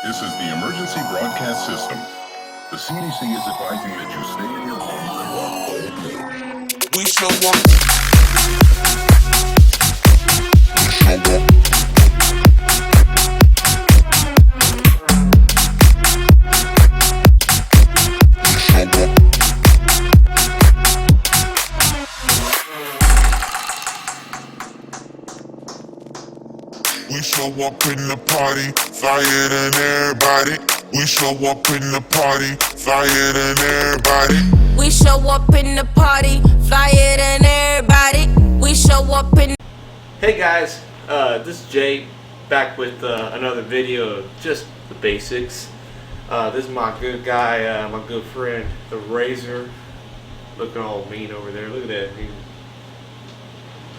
This is the emergency broadcast system. The CDC is advising that you stay in your home. We show up. We show up in the party, flyer than everybody. We show up in the party, flyer than everybody. We show up in the party, flyer than everybody. We show up in. Hey guys, this is Jay back with another video of just the basics. This is my good guy, my good friend, the Razor. Looking all mean over there. Look at that.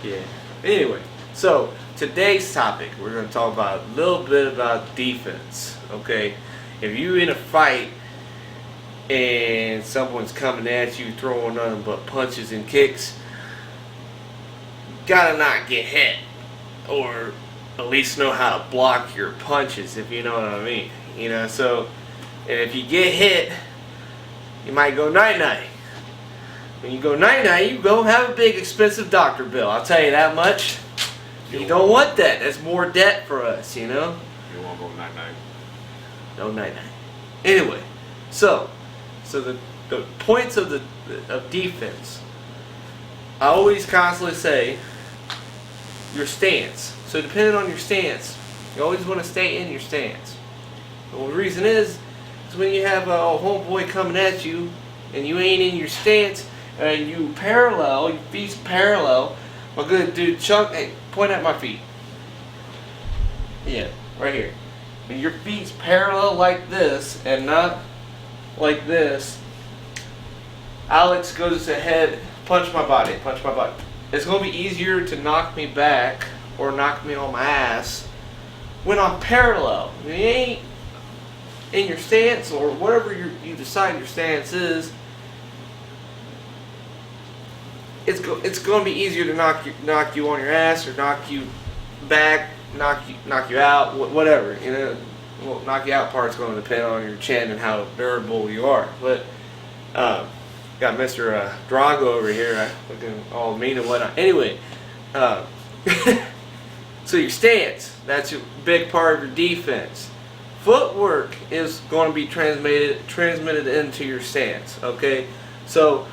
Yeah. Anyway, so today's topic, we're going to talk about a little bit about defense. Okay, if you're in a fight and someone's coming at you throwing nothing but punches and kicks, gotta not get hit, or at least know how to block your punches, if you know what I mean. You know, so, and if you get hit, you might go night-night. When you go night-night, you go have a big expensive doctor bill, I'll tell you that much. You don't want that. That's more debt for us, you know? You won't go night-night. No night-night. Anyway, so the points of defense, I always constantly say your stance. So depending on your stance, you always want to stay in your stance. Well, the reason is when you have a homeboy coming at you and you ain't in your stance and you parallel, your feet's parallel. My good dude Chuck, hey, point at my feet. Yeah, right here. And your feet's parallel like this and not like this. Alex goes ahead, punch my body. It's going to be easier to knock me back or knock me on my ass when I'm parallel. You ain't in your stance or whatever you decide your stance is. It's going to be easier to knock you on your ass or knock you back, knock you out, whatever. You know, well, knock you out part's going to depend on your chin and how durable you are. But got Mr. Drago over here looking all mean and whatnot. Anyway, so your stance, that's a big part of your defense. Footwork is going to be transmitted into your stance. Okay, so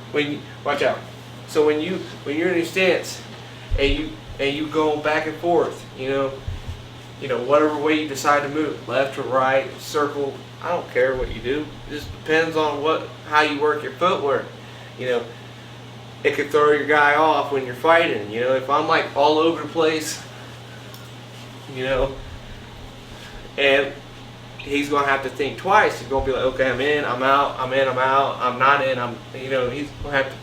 watch out. So when you're in your stance and you go back and forth, you know whatever way you decide to move, left or right, circle, I don't care what you do. It just depends on how you work your footwork. You know, it could throw your guy off when you're fighting. You know, if I'm like all over the place, you know, and he's gonna have to think twice. He's gonna be like, okay, I'm in, I'm out, I'm in, I'm out, I'm not in, he's gonna have to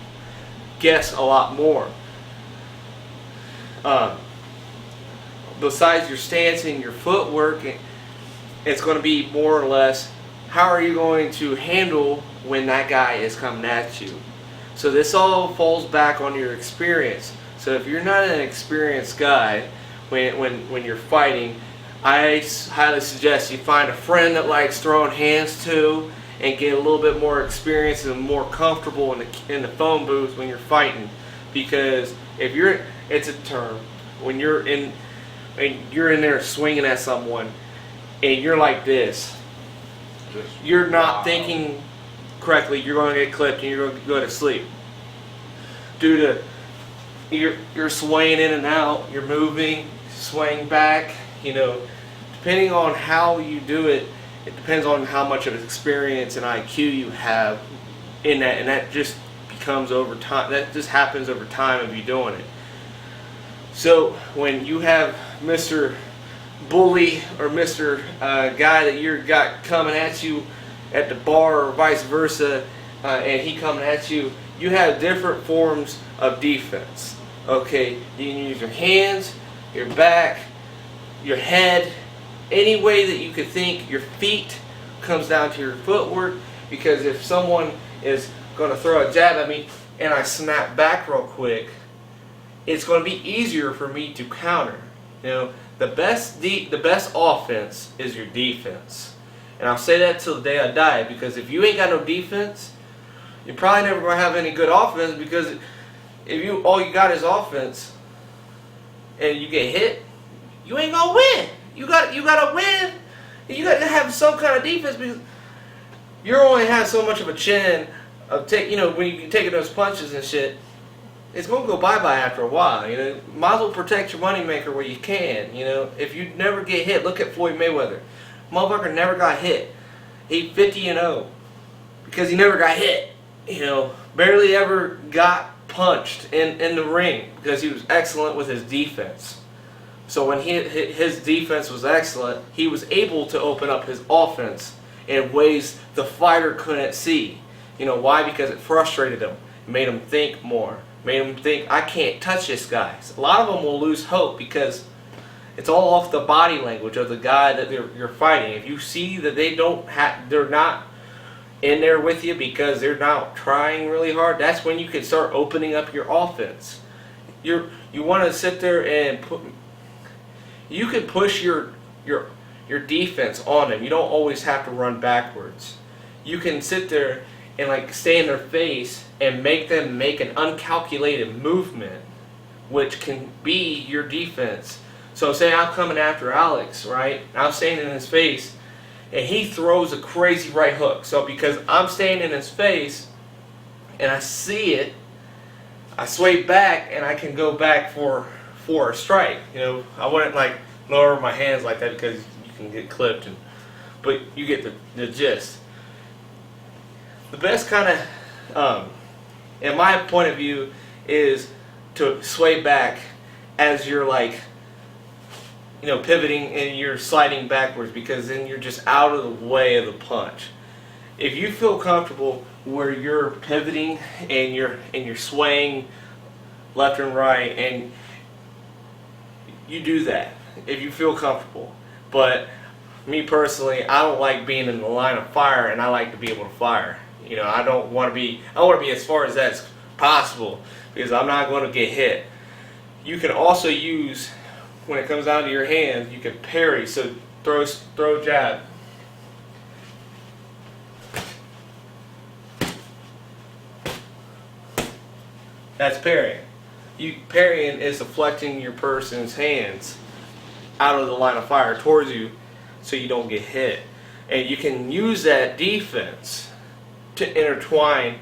guess a lot more. Besides your stance and your footwork, it's going to be more or less how are you going to handle when that guy is coming at you. So this all falls back on your experience. So if you're not an experienced guy when you're fighting, I highly suggest you find a friend that likes throwing hands too, and get a little bit more experience and more comfortable in the phone booth when you're fighting. Because if it's a term, when you're in there swinging at someone and you're like this, you're not thinking correctly, you're going to get clipped and you're going to go to sleep. Due to you're swaying in and out, you're moving, swaying back, you know, depending on how you do it, it depends on how much of experience and IQ you have in that, and that just becomes over time. That just happens over time of you doing it. So when you have Mr. Bully or Mr. Guy that you're got coming at you at the bar or vice versa, and he coming at you, you have different forms of defense. Okay, you can use your hands, your back, your head. Any way that you could think. Your feet comes down to your footwork, because if someone is going to throw a jab at me and I snap back real quick, it's going to be easier for me to counter. You know, the best offense is your defense. And I'll say that till the day I die, because if you ain't got no defense, you're probably never going to have any good offense, because if you all you got is offense and you get hit, you ain't going to win. You got to win. You got to have some kind of defense, because you only have so much of a chin of when you can take those punches and shit. It's going to go bye-bye after a while. Might as well protect your moneymaker where you can. If you never get hit, look at Floyd Mayweather. Motherfucker never got hit. He 50-0 because he never got hit. Barely ever got punched in the ring because he was excellent with his defense. So when his defense was excellent, he was able to open up his offense in ways the fighter couldn't see. Why? Because it frustrated him. It made him think more. Made him think, I can't touch this guy. A lot of them will lose hope because it's all off the body language of the guy that you're fighting. If you see that they're not in there with you because they're not trying really hard, that's when you can start opening up your offense. You want to sit there and you can push your defense on them. You don't always have to run backwards. You can sit there and stay in their face and make them make an uncalculated movement, which can be your defense. So say I'm coming after Alex, right? I'm standing in his face, and he throws a crazy right hook. So because I'm standing in his face, and I see it, I sway back, and I can go back for a strike. I wouldn't lower my hands like that because you can get clipped, but you get the gist. The best kind of, in my point of view, is to sway back as you're pivoting and you're sliding backwards, because then you're just out of the way of the punch. If you feel comfortable where you're pivoting and you're swaying left and right, and you do that if you feel comfortable. But me personally, I don't like being in the line of fire, and I like to be able to fire. I want to be as far as that's possible, because I'm not going to get hit. You can also use, when it comes down to your hands, you can parry. So throw jab. That's parrying. Parrying is deflecting your person's hands out of the line of fire towards you so you don't get hit. And you can use that defense to intertwine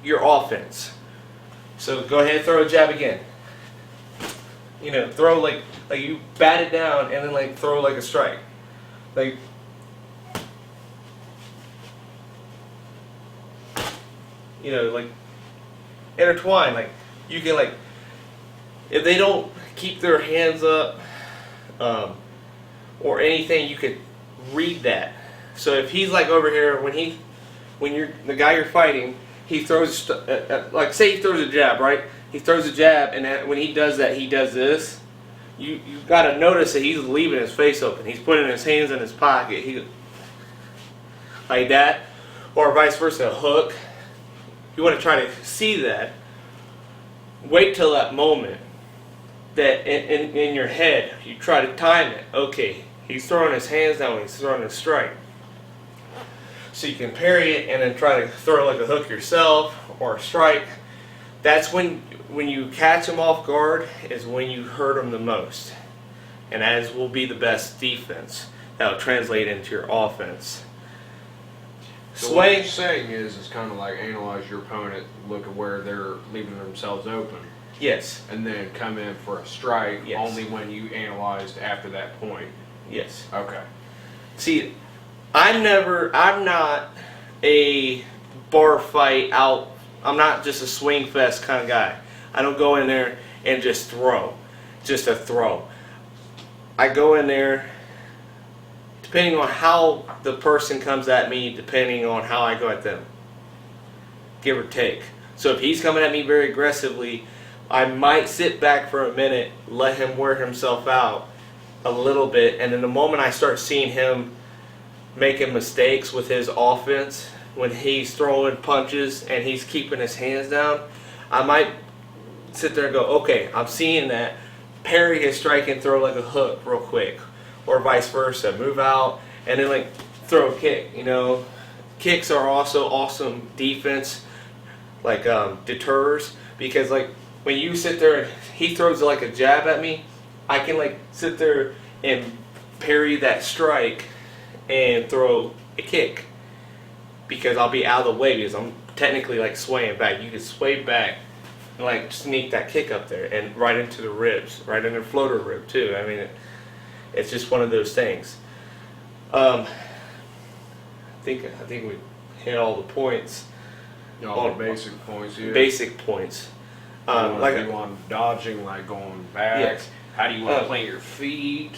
your offense. So go ahead and throw a jab again. Throw like you bat it down and then throw a strike. Intertwine. You can if they don't keep their hands up or anything, you could read that. So if he's over here, when you're the guy you're fighting, he throws say he throws a jab, right? He throws a jab, and when he does that, he does this. You've got to notice that he's leaving his face open. He's putting his hands in his pocket. Like that, or vice versa, a hook. You want to try to see that. Wait till that moment that in your head, you try to time it. Okay, he's throwing his hands down when he's throwing a strike. So you can parry it and then try to throw a hook yourself or a strike. That's when you catch him off guard is when you hurt him the most. And that will be the best defense. That will translate into your offense. So what you're saying is it's kind of like analyze your opponent, look at where they're leaving themselves open. Yes. And then come in for a strike. Yes. Only when you analyzed after that point. Yes. Okay. See, I'm not a bar fight out. I'm not just a swing fest kind of guy. I don't go in there and just throw. Just a throw. I go in there depending on how the person comes at me, depending on how I go at them. Give or take. So if he's coming at me very aggressively, I might sit back for a minute, let him wear himself out a little bit, and then the moment I start seeing him making mistakes with his offense, when he's throwing punches and he's keeping his hands down, I might sit there and go, okay, I'm seeing that. Parry his strike and throw a hook real quick, or vice versa. Move out and then throw a kick. You know, kicks are also awesome defense, like deterrers, because like when you sit there and he throws like a jab at me, I can like sit there and parry that strike and throw a kick because I'll be out of the way because I'm technically like swaying back. You can sway back and like sneak that kick up there and right into the ribs, right in the floater rib too. I mean, it's just one of those things. I think we hit all the points. All the basic points. Yeah. Basic points. Like you want dodging, like going back. Yes. How do you want to plant your feet?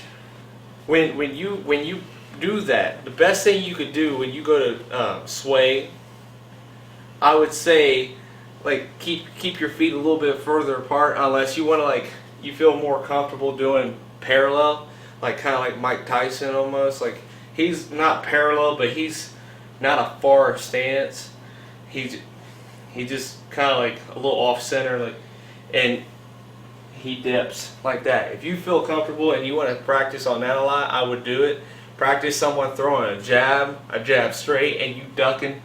When you do that, the best thing you could do when you go to sway, I would say, like keep your feet a little bit further apart, unless you want to like you feel more comfortable doing parallel, like kind of like Mike Tyson almost. Like he's not parallel, but he's not a far stance. He just kind of like a little off center, like, and he dips like that. If you feel comfortable and you want to practice on that a lot, I would do it. Practice someone throwing a jab straight, and you ducking,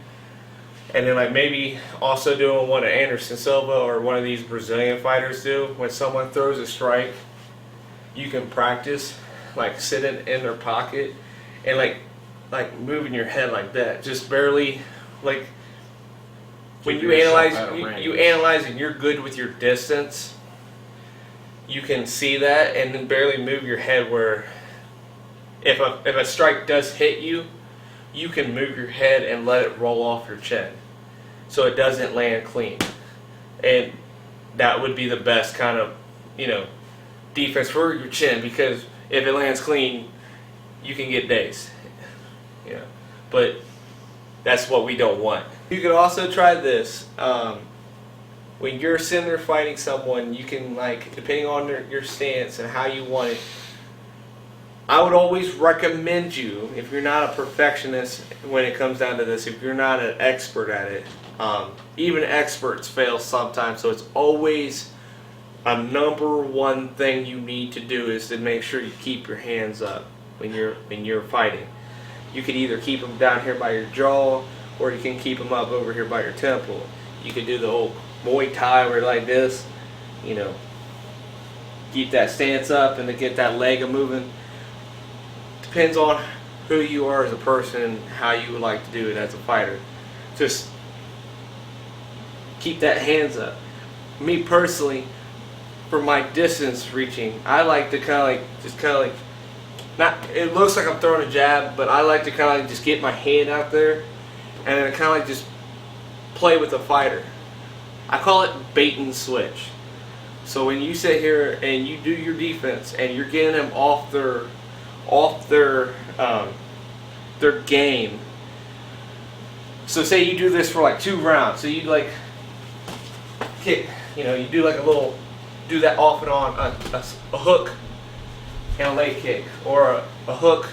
and then like maybe also doing what Anderson Silva or one of these Brazilian fighters do. When someone throws a strike, you can practice like sitting in their pocket and like moving your head like that, just barely like. When you analyze and you're good with your distance, you can see that and then barely move your head where if a strike does hit you, you can move your head and let it roll off your chin so it doesn't land clean. And that would be the best kind of, you know, defense for your chin, because if it lands clean, you can get dazed. You know, but that's what we don't want. You could also try this. When you're sitting there fighting someone, you can, like, depending on your stance and how you want it, I would always recommend you, if you're not a perfectionist when it comes down to this, if you're not an expert at it, even experts fail sometimes, so it's always a #1 thing you need to do is to make sure you keep your hands up when you're fighting. You could either keep them down here by your jaw, or you can keep them up over here by your temple. You could do the old Muay Thai where like this, you know, keep that stance up and to get that leg moving. Depends on who you are as a person and how you would like to do it as a fighter. Just keep that hands up. Me personally, for my distance reaching, I like to kind of like, not, it looks like I'm throwing a jab, but I like to kind of like just get my hand out there and then kind of like just play with the fighter. I call it bait and switch. So when you sit here and you do your defense and you're getting them off their game. So say you do this for like 2 rounds. So you like kick, you know, you do like a little, do that off and on, a hook and a leg kick, or a hook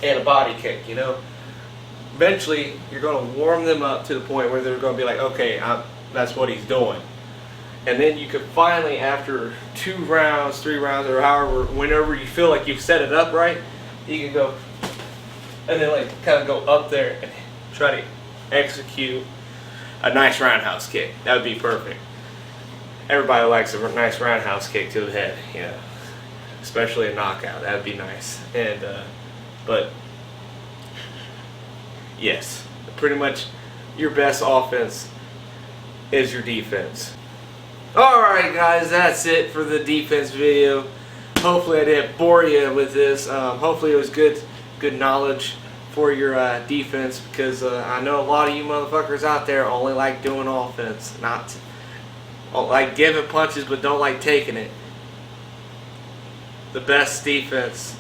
and a body kick, you know. Eventually, you're going to warm them up to the point where they're going to be like, okay, that's what he's doing. And then you could finally, after 2 rounds, 3 rounds, or however, whenever you feel like you've set it up right, you can go and then like kind of go up there and try to execute a nice roundhouse kick. That would be perfect. Everybody likes a nice roundhouse kick to the head, you know, especially a knockout. That would be nice. And but yes, pretty much your best offense is your defense. Alright guys, that's it for the defense video. Hopefully I didn't bore you with this. Hopefully it was good knowledge for your defense, because I know a lot of you motherfuckers out there only like doing offense, not like giving punches but don't like taking it. The best defense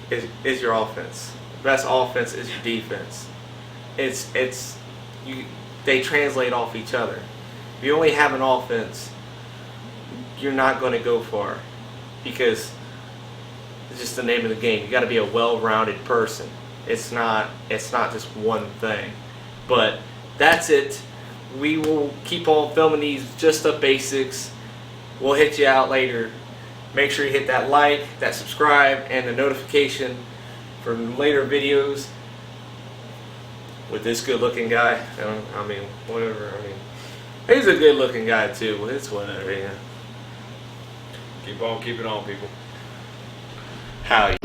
is your offense. The best offense is your defense. They translate off each other. If you only have an offense, you're not going to go far, because it's just the name of the game. You got to be a well-rounded person. It's not just one thing. But that's it. We will keep on filming these, just the basics. We'll hit you out later. Make sure you hit that like, that subscribe, and the notification for later videos. with this good-looking guy. I mean, whatever. I mean, he's a good-looking guy too. But it's whatever. Yeah. Keep on keeping on, people. How?